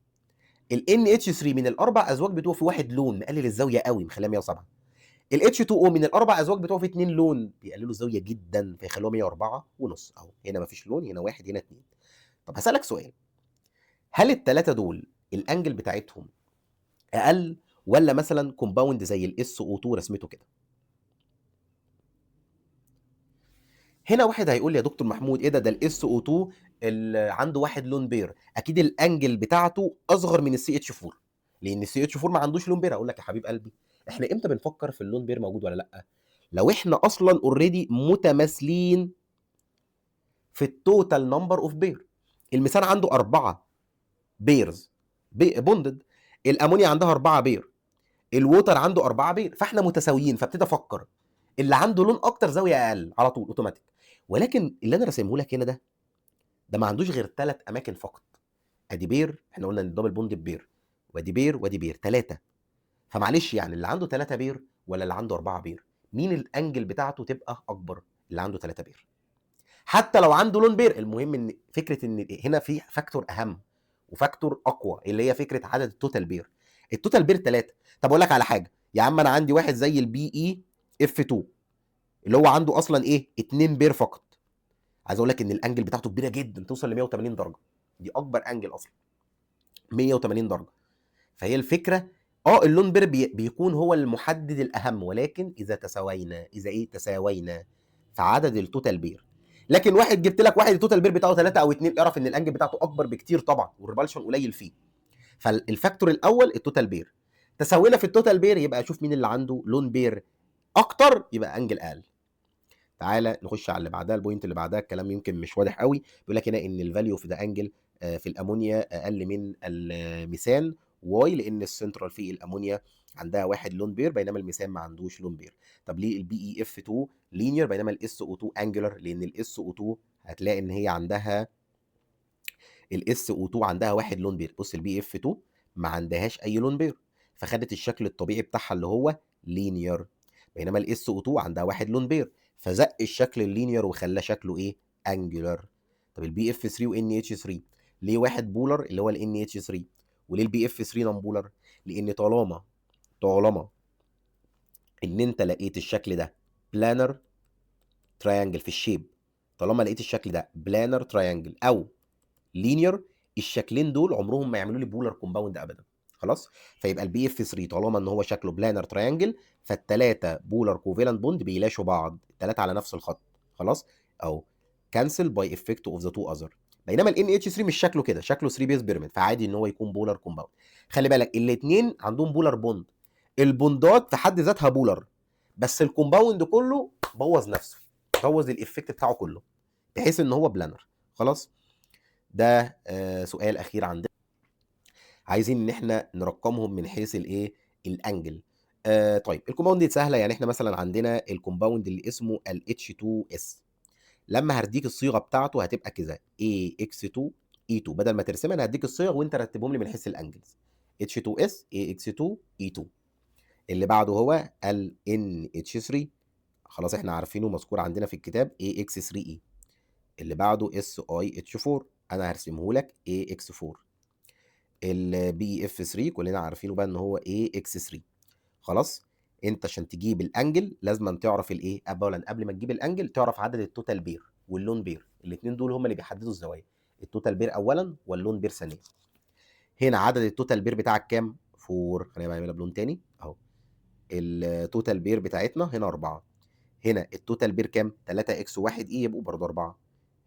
ال NH3 من الاربع ازواج بتوعه في واحد لون مقلل الزاويه قوي مخليها 107. ال H2O من الاربع ازواج بتوعه في 2 لون بيقللوا الزاويه جدا فيخلوها 104 ونص اهو. هنا ما فيش لون، هنا واحد، هنا 2. طب هسالك سؤال، هل الثلاثه دول الانجل بتاعتهم اقل ولا مثلا كومباوند زي ال SO2 رسمته كده؟ هنا واحد هيقول لي يا دكتور محمود ايه ده الاس او 2 اللي عنده واحد لون بير، اكيد الانجل بتاعته اصغر من السي اتش 4 لان السي اتش 4 ما عندوش لون بير. اقول لك يا حبيب قلبي، احنا امتى بنفكر في اللون بير موجود ولا لا؟ لو احنا اصلا اوريدي متماثلين في التوتال نمبر اوف بير. المثال عنده 4 بيرز بوندد، الامونيا عندها 4 بير، الووتر عنده 4 بير، فاحنا متساويين. فابتدي افكر اللي عنده لون اكتر زاويه اقل على طول اوتوماتيك. ولكن اللي انا راسمه لك هنا ده ما عندوش غير 3 اماكن فقط. ادي بير، احنا قلنا ان الدبل بوند بير، وادي بير وادي بير، 3. فمعلش يعني اللي عنده 3 بير ولا اللي عنده 4 بير، مين الانجل بتاعته تبقى اكبر؟ اللي عنده 3 بير. حتى لو عنده لون بير، المهم ان فكره ان هنا في فاكتور اهم وفاكتور اقوى اللي هي فكره عدد التوتال بير. التوتال بير 3. طب اقول لك على حاجه يا عم، انا عندي واحد زي البي اي اف 2 اللي هو عنده اصلا ايه؟ 2 بير فقط. عايز اقول لك ان الانجل بتاعته كبيره جدا، توصل ل 180 درجه. دي اكبر انجل اصلا، 180 درجه. فهي الفكره، اللون بير بيكون هو المحدد الاهم، ولكن اذا تساوينا، اذا ايه؟ تساوينا في عدد التوتال بير. لكن واحد جبت لك واحد التوتال بير بتاعه 3 او 2، اعرف ان الانجل بتاعته اكبر بكتير طبعا والريبالشن قليل فيه. فالفاكتور الاول التوتال بير. تساوينا في التوتال بير يبقى اشوف مين اللي عنده لون بير اكتر، يبقى انجل اقل. تعالى نخش على اللي بعدها، البوينت اللي بعدها الكلام يمكن مش واضح قوي. بيقول لك هنا ان الفاليو في ذا انجل في الامونيا اقل من الميثان. واي؟ لان السنترال في الامونيا عندها واحد لون بير بينما الميثان ما عندوش لون بير. طب ليه البي اي اف 2 لينير بينما الاس او 2 انجلر؟ لان الاس او 2 هتلاقي ان هي عندها، الاس او 2 عندها واحد لون بير. بص البي اف 2 ما عندهاش اي لون بير، فخدت الشكل الطبيعي بتاعها اللي هو لينير. بينما الاس او 2 عندها واحد لون بير، فزق الشكل اللينير وخلاه شكله ايه؟ انجلر. طب البي اف 3 وان اتش 3 ليه واحد بولر اللي هو الان اتش 3، وليه البي اف 3 نون بولر؟ لان طالما ان انت لقيت الشكل ده بلانر تراينجل في الشيب طالما لقيت الشكل ده بلانر تراينجل او لينير، الشكلين دول عمرهم ما يعملوا لي بولار كومباوند ابدا. خلاص. فيبقى البي اف 3 طالما ان هو شكله بلانر تراينجل، فالثلاثه بولار كوفالنت بوند بيلاشوا بعض، الثلاثه على نفس الخط. خلاص. او كانسل باي افكت اوف ذا تو اذر. بينما الان اتش 3 مش شكله كده، شكله 3 بيس بيرمنت، فعادي ان هو يكون بولار كومباوند. خلي بالك الاثنين عندهم بولار بوند، البوندات في حد ذاتها بولار، بس الكومباوند كله بوظ نفسه، بوظ الافكت بتاعه كله، بحيث ان هو بلانر. خلاص. ده سؤال اخير عندنا، عايزين ان احنا نرقمهم من حيث الايه، الانجل. طيب الكومباوند دي سهله، يعني احنا مثلا عندنا الكومباوند اللي اسمه ال H2S، لما هديك الصيغه بتاعته هتبقى كده AX2 E2، بدل ما ترسمها انا هديك الصيغ وانت رتبهم لي من حيث الانجلز. H2S AX2 E2. اللي بعده هو ال NH3، خلاص احنا عارفينه مذكور عندنا في الكتاب AX3E. اللي بعده SiH4، انا هرسمه لك AX4. البي اف 3 كلنا عارفينه بقى ان هو ايه اكس 3. خلاص. انت عشان تجيب الانجل لازم تعرف الايه، اولا قبل ما تجيب الانجل تعرف عدد التوتال بير واللون بير، الاثنين دول هم اللي بيحددوا الزوايا، التوتال بير اولا واللون بير ثانيا. هنا عدد التوتال بير بتاعك كام؟ 4. خلينا نعملها بلون تاني اهو. التوتال بير بتاعتنا هنا 4. هنا التوتال بير كام؟ 3 اكس 1 اي يبقوا برضه 4.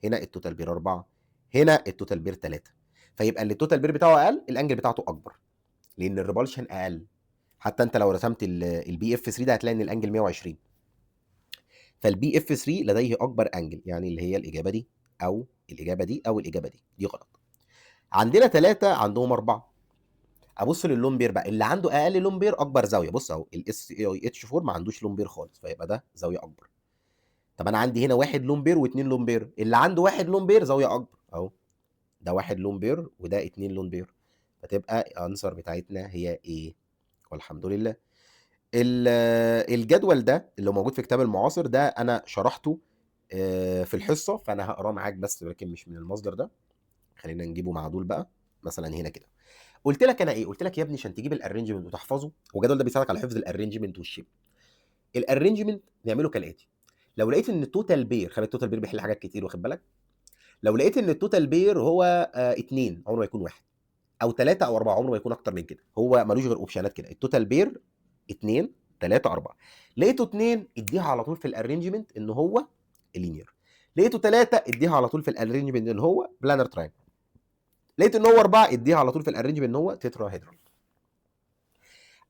هنا التوتال بير 4. هنا التوتال بير 3. فيبقى اللي التوتال بير بتاعه اقل الانجل بتاعته اكبر، لان الريبالشن اقل. حتى انت لو رسمت البي اف 3 ده هتلاقي ان الانجل 120. فالبي اف 3 لديه اكبر انجل، يعني اللي هي الاجابه دي او الاجابه دي او الاجابه دي غلط. عندنا ثلاثه عندهم اربعه. ابص للون بير بقى، اللي عنده اقل لون بير اكبر زاويه. بص اهو الاس اي اتش 4 ما عندوش لون بير خالص، فيبقى ده زاويه اكبر. طب انا عندي هنا واحد لون بير واثنين لون بير، اللي عنده واحد لون بير زاويه اكبر اهو. ده واحد لون بير وده اثنين لون بير، فتبقى الانسر بتاعتنا هي ايه. والحمد لله. الجدول ده اللي موجود في كتاب المعاصر ده انا شرحته في الحصه، فانا هقراه معاك بس لكن مش من المصدر ده. خلينا نجيبه مع دول بقى. مثلا هنا كده قلت لك انا ايه، قلت لك يا ابني عشان تجيب الارينجمنت وتحفظه، والجدول ده بيساعدك على حفظ الارينجمنت والشيب. الارينجمنت نعمله كالاتي. لو لقيت ان التوتال بير، خلي التوتال بير بيحل حاجات كتير واخد بالك. لو لقيت ان التوتال بير هو 2 عمره ما يكون 1، او 3 او 4 عمره ما يكون اكتر من كده، هو ملوش غير اوبشنات كده، التوتال بير 2 3 4. لقيته 2 اديها على طول في الارينجمنت ان هو لينير. لقيته 3 اديها على طول في الارينجمنت ان هو بلانر تراينجل. لقيت ان هو 4 اديها على طول في الارينجمنت ان هو تتراهيدرال.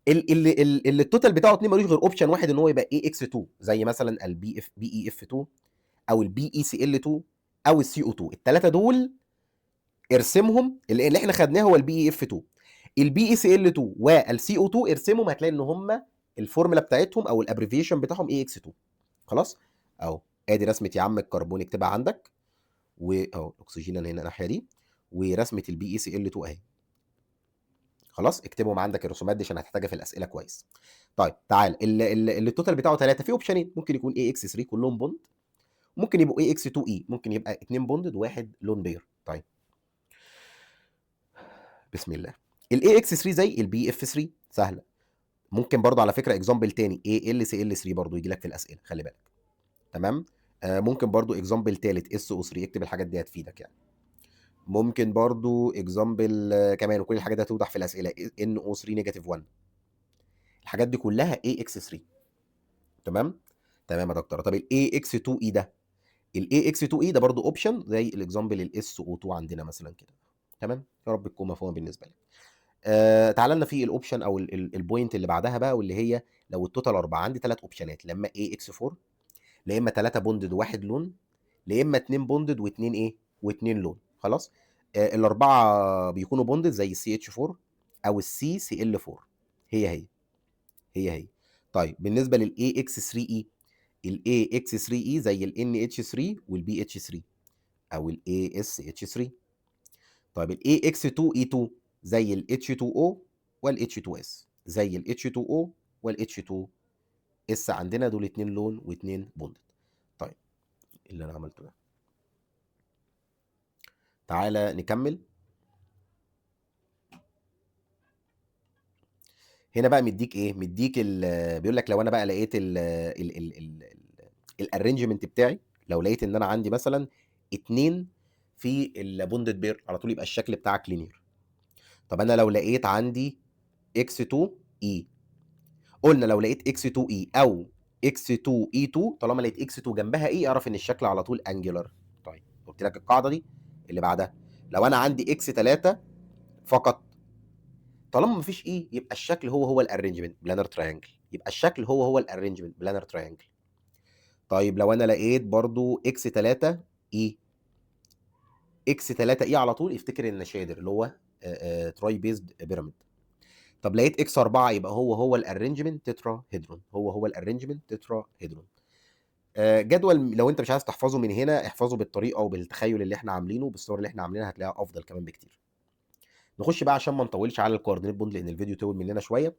اللي التوتال بتاعه 2 ملوش غير اوبشن واحد ان هو يبقى اي اكس 2، زي مثلا البي اف بي اي اف 2 او البي اي سي ال 2 او السي او 2. الثلاثه دول ارسمهم، اللي احنا خدناه هو البي اي اف 2. البي اي سي ال 2 والسي او 2 ارسمهم، هتلاقي ان هم الفورمولا بتاعتهم او الابريفيشن بتاعهم اي اكس 2. خلاص. اهو ادي رسمه يا عم الكربون اكتبها عندك، واهو الاكسجين هنا الناحيه دي، ورسمه البي اي سي ال 2 اهي. خلاص اكتبهم عندك الرسومات دي عشان هتحتاجها في الاسئله كويس. طيب تعال اللي التوتال بتاعه 3 في اوبشنين، ممكن يكون اي اكس 3 كلهم بوند، ممكن يبقوا اي اكس 2 اي، ممكن يبقى 2 بوندد وواحد لون بير. طيب بسم الله. الاي اكس 3 زي البي اف 3 سهله. ممكن برضه على فكره اكزامبل تاني اي ال سي ال 3 برضه يجي لك في الاسئله، خلي بالك. تمام. ممكن برضه اكزامبل تالت اس او 3، اكتب الحاجات دي هتفيدك يعني. ممكن برضه اكزامبل كمان، وكل الحاجات دي هتوضح في الاسئله، ان او 3 نيجاتيف 1. الحاجات دي كلها اي اكس 3. تمام. تمام يا دكتور. طب الاي اكس 2 اي ده، الاي اكس 2 اي ده برضه اوبشن زي الاكزامبل الاس او 2 عندنا مثلا كده. تمام. يا رب تكون مفهومه بالنسبه لك. تعالى لنا في الاوبشن او البوينت اللي بعدها بقى، واللي هي لو التوتال 4 عندي 3 اوبشنات، لما اي اكس 4، لا اما 3 بوندد وواحد لون، لا اما 2 بوندد واثنين ايه، واثنين لون. خلاص. الاربعه بيكونوا بوندد زي السي اتش 4 او السي سي ال 4. هي. طيب بالنسبه للاي اكس 3 اي، الاي اكس 3 اي زي الان اتش 3 والبي اتش 3 او الاي اس اتش 3. طيب الاي اكس 2 اي 2 زي الاتش 2 او والاتش 2 اس، زي الاتش 2 او والاتش 2 اس. عندنا دول اتنين لون واتنين بوندد. طيب اللي انا عملته ده، تعالى نكمل. هنا بقى مديك ايه، مديك بيقول لك لو انا بقى لقيت الارينجمنت بتاعي، لو لقيت ان انا عندي مثلا 2 في البوندد بير على طول يبقى الشكل بتاعك لينير. طب انا لو لقيت عندي x2 e، قلنا لو لقيت x2 e او x2 e2، طالما لقيت x2 جنبها e اعرف ان الشكل على طول انجلر. طيب قلت لك القاعده دي. اللي بعدها، لو انا عندي x3 فقط، طالما مفيش e يبقى الشكل هو الارينجمنت بلانر تراينجل، يبقى الشكل هو الارينجمنت بلانر تراينجل. طيب لو انا لقيت برضو x3 e، x3 e على طول افتكر ان شادر اللي هو تراي بيزد بيراميد. طب لقيت اكس 4 يبقى هو الارينجمنت تترا هيدرون، هو الارينجمنت تترا هيدرون. جدول لو انت مش عايز تحفظه من هنا احفظه بالطريقه وبالتخيل اللي احنا عاملينه، بالصور اللي احنا عاملينها هتلاقيها افضل كمان بكتير. نخش بقى عشان ما نطولش على الكوردينيت بوند لان الفيديو طول مننا شويه.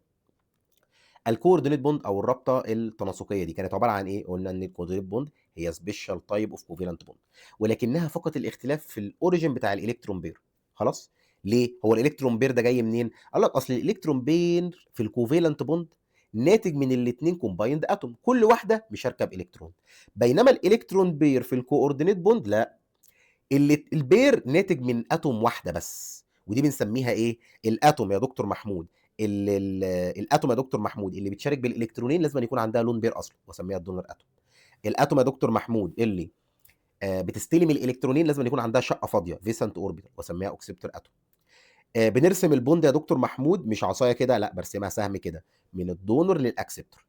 الكوردينيت بوند او الرابطه التناسقيه دي كانت عباره عن ايه؟ قلنا ان الكوردينيت بوند هي سبيشال تايب اوف كوفالنت بوند، ولكنها فقط الاختلاف في الاوريجن بتاع الالكترون بير. خلاص. ليه؟ هو الالكترون بير ده جاي منين؟ قال لك اصل الالكترون بير في الكوفالنت بوند ناتج من الاثنين كومبايند اتوم، كل واحده مشاركه بالكترون. بينما الالكترون بير في الكوردينيت بوند لا، اللي البير ناتج من اتوم واحده بس، ودي بنسميها ايه؟ الاتوم يا دكتور محمود، الاتوم يا دكتور محمود اللي بتشارك بالالكترونين لازم يكون عندها لون بير اصلا واسميها الدونر اتوم. الاتوم يا دكتور محمود اللي بتستلم الالكترونين لازم يكون عندها شقه فاضيه فيسنت اوربيتال واسميها اوكسبتور اتوم. بنرسم البوند يا دكتور محمود مش عصايه كده، لا برسمها سهم كده من الدونر للاكسبتور.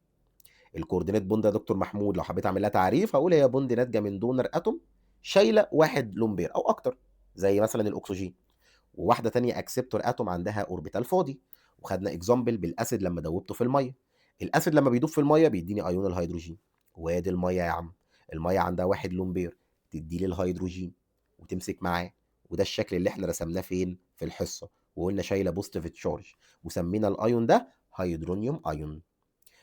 الكوردينيت بوند يا دكتور محمود لو حبيت اعمل لها تعريف هقول هي بوند ناتجه من دونر اتوم شايله واحد لون بير او اكتر زي مثلا الاكسجين، وواحده تانية اكسبتور اتوم عندها اوربيتال فاضي. وخدنا اكزامبل بالاسيد لما دوبته في الميه. الاسيد لما بيدوب في الميه بيديني ايون الهيدروجين، وادي الميه يا عم، الميه عندها واحد لون بير تدي لي الهيدروجين وتمسك معاه. وده الشكل اللي احنا رسمناه فين في الحصه، وقلنا شايله بوزيتيف تشارج، وسمينا الايون ده هيدرونيوم ايون.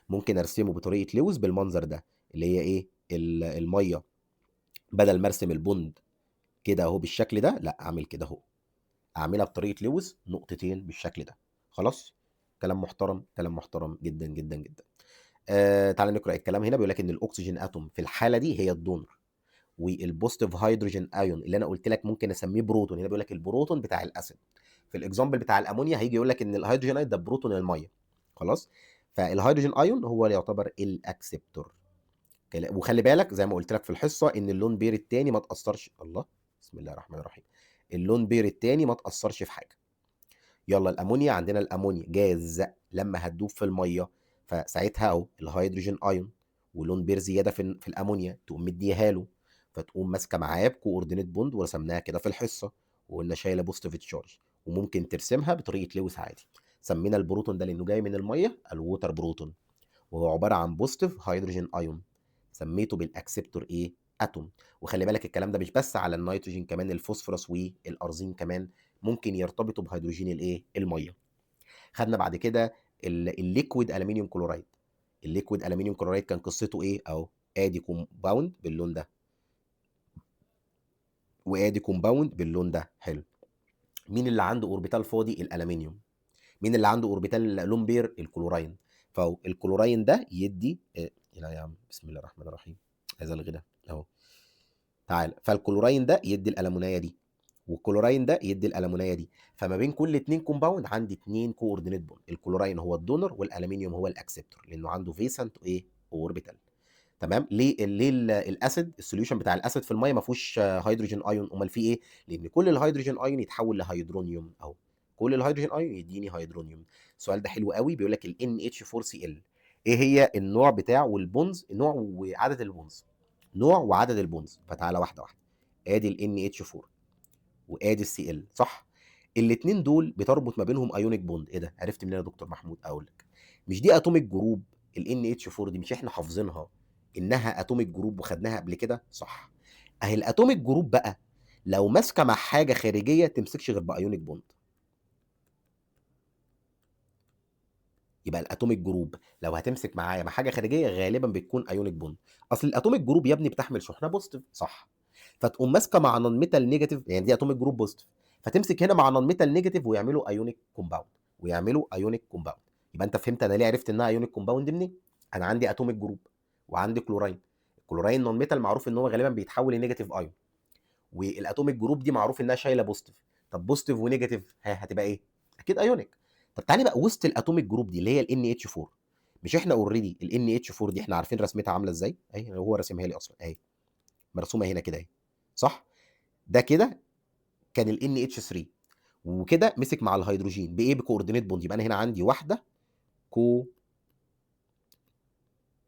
ممكن ارسمه بطريقه لويس بالمنظر ده، اللي هي ايه؟ الميه بدل ما ارسم البوند كده اهو بالشكل ده، لا اعمل كده اهو، اعملها بطريقه لويس نقطتين بالشكل ده. خلاص. كلام محترم، كلام محترم جدا جدا جدا. تعال نقرا الكلام هنا. بيقول لك ان الاكسجين اتوم في الحاله دي هي الدونر، والبوزيتيف هيدروجين ايون اللي انا قلت لك ممكن اسميه بروتون، هنا بيقول لك البروتون بتاع الاسيد. في الاكزامبل بتاع الامونيا هيجي يقول لك ان الهيدروجين ايون ده بروتون الميه. خلاص. فالهيدروجين ايون هو اللي يعتبر الاكسبتور. وخلي بالك زي ما قلت لك في الحصه ان اللون بير الثاني ما تاثرش. الله، بسم الله الرحمن الرحيم. اللون بير الثاني ما تاثرش في حاجه. يلا الامونيا، عندنا الامونيا جاز لما هتدوب في الميه، فساعتها اهو الهيدروجين ايون ولون بير زياده في الامونيا تقوم مديها له، فتقوم ماسكه معاه بكوردينيت بوند ورسمناها كده في الحصه، وقلنا شايله بوزيتيف تشارج. وممكن ترسمها بطريقه لويس عادي. سمينا البروتون ده لانه جاي من الميه الووتر بروتون، وهو عباره عن بوزيتيف هيدروجين ايون. سميته بالاكسبتور ايه؟ اتوم. وخلي بالك الكلام ده مش بس على النيتروجين، كمان الفوسفورس والارزين كمان ممكن يرتبطوا بهيدروجين الايه؟ الميه. خدنا بعد كده الليكويد الومنيوم كلورايد. الليكويد الومنيوم كلورايد كان قصته ايه؟ اهو ادي كومباوند باللون ده، وادي كومباوند باللون ده. حلو. مين اللي عنده اوربيتال فاضي؟ الالومنيوم. مين اللي عنده اوربيتال لون بير؟ الكلوراين. فالكلوراين ده يدي لا يا عم، بسم الله الرحمن الرحيم، عايز الغي ده اهو. تعال، فالكلوراين ده يدي الالومنيه دي، والكلوراين ده يدي الالومنيه دي. فما بين كل اتنين كومباوند عندي اتنين كوردينيت بوند، الكلوراين هو الدونر والالومنيوم هو الاكسبتور لانه عنده فيسنت وايه؟ اوربيتال. تمام. ليه الاسيد السوليوشن بتاع الاسيد في الميه ما فيهوش هيدروجين ايون؟ امال فيه ايه؟ لان كل الهيدروجين ايون يتحول لهيدرونيوم اهو، كل الهيدروجين ايون يديني هيدرونيوم. السؤال ده حلو قوي. بيقول لك ال NH4Cl ايه هي النوع بتاعه والبونز، النوع وعدد البونز، نوع وعدد البونز. فتعالى واحده واحده. ادي ال NH4 وادي السي ال، صح؟ الاثنين دول بتربط ما بينهم ايونيك بوند. ايه ده؟ عرفت منين يا دكتور محمود؟ اقول لك. مش دي اتوميك جروب؟ ال NH4 دي مش احنا حافظينها انها اتوميك جروب وخدناها قبل كده؟ صح. اهي الاتوميك جروب بقى لو ماسكه مع حاجه خارجيه تمسكش غير بايونيك بوند. يبقى الاتوميك جروب لو هتمسك معايا مع حاجه خارجيه غالبا بتكون ايونيك بوند. اصل الاتوميك جروب يا ابني بتحمل شحنه بوزيتيف، صح؟ فتقوم ماسكه مع نون ميتال نيجاتيف، يعني دي اتوميك جروب بوزيتيف، فتمسك هنا مع نون ميتال نيجاتيف ويعملوا ايونيك كومباوند، ويعملوا ايونيك كومباوند. يبقى انت فهمت انا ليه عرفت انها ايونيك كومباوند منين؟ انا عندي اتوميك جروب وعندي كلوراين. كلوراين نون ميتال معروف ان هو غالبا بيتحول لنيجاتيف ايون، والاتوميك جروب دي معروف انها شايله بوزيتيف. طب بوزيتيف ونيجاتيف هتبقى ايه؟ اكيد ايونيك. طب تعالي بقى وسط الاتوميك جروب دي اللي هي ال NH4، مش احنا اوريدي ال NH4 دي احنا عارفين رسمتها عامله ازاي؟ اهي هو راسمها لي اصلا اهي، مرسومه هنا كده اهي، صح؟ ده كده كان ال NH3، وكده مسك مع الهيدروجين بايه؟ بكوردينيت بوند. يبقى انا هنا عندي واحده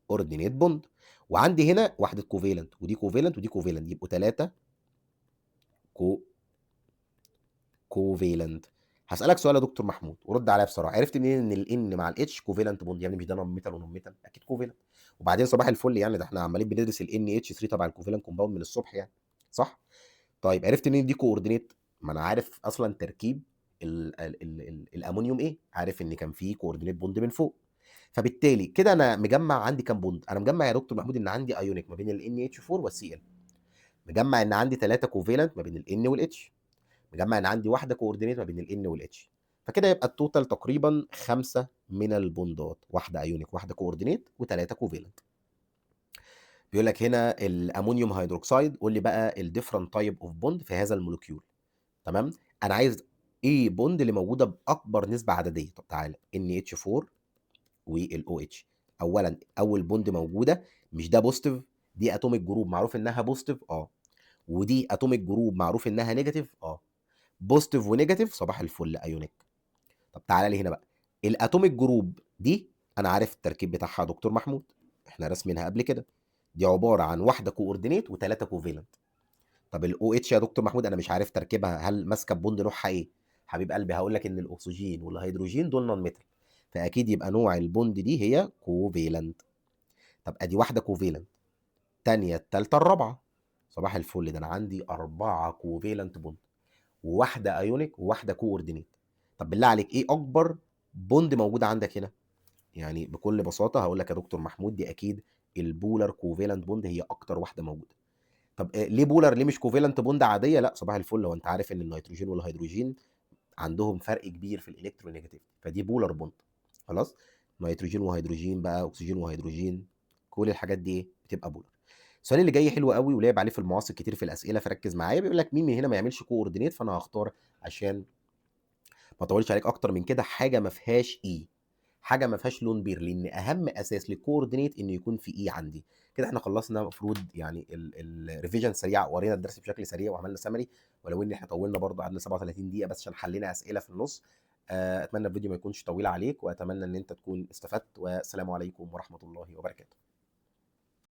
كوردينيت بوند، وعندي هنا واحده كوفيلنت، ودي كوفيلنت ودي كوفيلنت، يبقوا 3 كوفيلنت. هسألك سؤال يا دكتور محمود ورد عليا بسرعه، عرفت منين ان الان مع الاتش كوفيلنت بوند؟ يعني مش ده نون ميتال ونون ميتال؟ اكيد كوفيلنت. وبعدين صباح الفل يعني، ده احنا عمالين بندرس ال NH3 تبع الكوفيلنت كومباوند من الصبح يعني، صح؟ طيب عرفت منين دي كوردينيت؟ ما انا عارف اصلا تركيب الامونيوم ايه، عارف ان كان فيه كوردينيت بوند من فوق. فبالتالي كده انا مجمع عندي كام بوند؟ انا مجمع يا دكتور محمود ان عندي ايونيك ما بين ال NH4 والسي ال، مجمع ان عندي 3 كوفيلنت ما بين ال N والاتش، مجمع ان عندي واحده كوردينيت ما بين ال N والاتش. فكده يبقى التوتال تقريبا 5 من البوندات، واحده ايونيك واحده كوردينيت وثلاثه كوفيلنت. بيقول لك هنا الامونيوم هيدروكسيد، قول لي بقى الديفرنت تايب اوف بوند في هذا المولكيول. تمام، انا عايز ايه بوند اللي موجوده باكبر نسبه عدديه. طب تعالى NH4 والO H. اولا اول بوند موجوده مش ده بوزيتيف؟ دي اتوميك جروب معروف انها بوزيتيف، ودي اتوميك جروب معروف انها نيجاتيف، بوزيتيف ونيجاتيف صباح الفل ايونيك. طب تعالى لي هنا بقى، الاتوميك جروب دي انا عارف التركيب بتاعها يا دكتور محمود، احنا راسمينها قبل كده، دي عباره عن واحده كوردينيت وثلاثه كوفيلنت. طب الاو اتش يا دكتور محمود انا مش عارف تركيبها، هل ماسكه بوند نوعها ايه؟ حبيب قلبي هقول لك ان الاكسجين والهيدروجين دول نون ميتال، فاكيد يبقى نوع البوند دي هي كوفيلنت. طب ادي واحده كوفيلنت، الثانيه الثالثه الرابعه، صباح الفل، ده انا عندي 4 كوفيلنت بوند، وواحده ايونيك وواحده كوردينيت. طب بالله عليك ايه اكبر بوند موجوده عندك هنا؟ يعني بكل بساطه هقول لك يا دكتور محمود دي اكيد البولار كوفيلنت بوند هي اكتر واحده موجوده. طب ليه بولار؟ ليه مش كوفيلنت بوند عاديه؟ لا صباح الفل، هو انت عارف ان النيتروجين والهيدروجين عندهم فرق كبير في الالكترونيجاتيف، فدي بولار بوند. خلاص، نيتروجين وهيدروجين بقى، اكسجين وهيدروجين، كل الحاجات دي ايه بتبقى بولار. السؤال اللي جاي حلو قوي ولعب عليه في المعاصر كتير في الاسئله، فركز معايا. بيقول لك مين من هنا ما يعملش كوردينيت؟ فانا هختار عشان ما اطولش عليك اكتر من كده حاجه ما فيهاش اي، حاجه ما فيهاش لون بير، لان اهم اساس للكوردينيت انه يكون في اي عندي. كده احنا خلصنا المفروض يعني الريفيجن سريع، وقرينا الدرس بشكل سريع وعملنا سمري، ولو ان احنا طولنا برضه، قعدنا 37 دقيقه بس عشان حلينا اسئله في النص. اتمنى الفيديو ما يكونش طويل عليك، واتمنى ان انت تكون استفدت، والسلام عليكم ورحمه الله وبركاته.